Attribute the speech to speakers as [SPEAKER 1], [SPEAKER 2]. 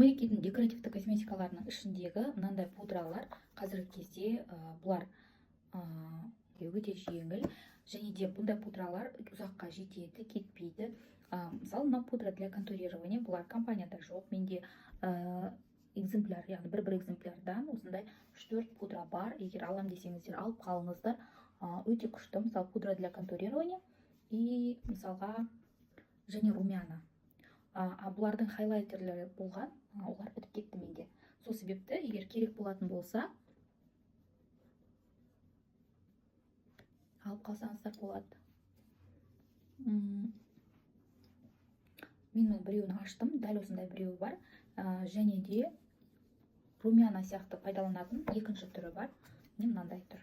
[SPEAKER 1] Мэрикидің декоративті косметикаларының ішіндегі мынандай пудралар қазіргі кезде бұлар өте жеңіл, және де бұндай пудралар ұзаққа жетеді, кетпейді. Мысалы, мына пудра для контурирования, бұлар компанияда жоқ, менде экземпляр, яғни бір экземплярдан осындай 3-4 пудра бар. Егер алам десеңіздер, алып қалыңыздар. Өте күшті. Мысалы, пудра для контурирования и мысалға және румяна. Бұлардың хайлайтерлері болған, олар бітіп кетті менде. Сол себепті, егер керек болатын болса, алып қалсаңыздар болады. Мен біреуін аштым, дәл осындай біреуі бар. Және де румяна сияқты пайдаланатын екінші түрі бар. Мынандай тұр.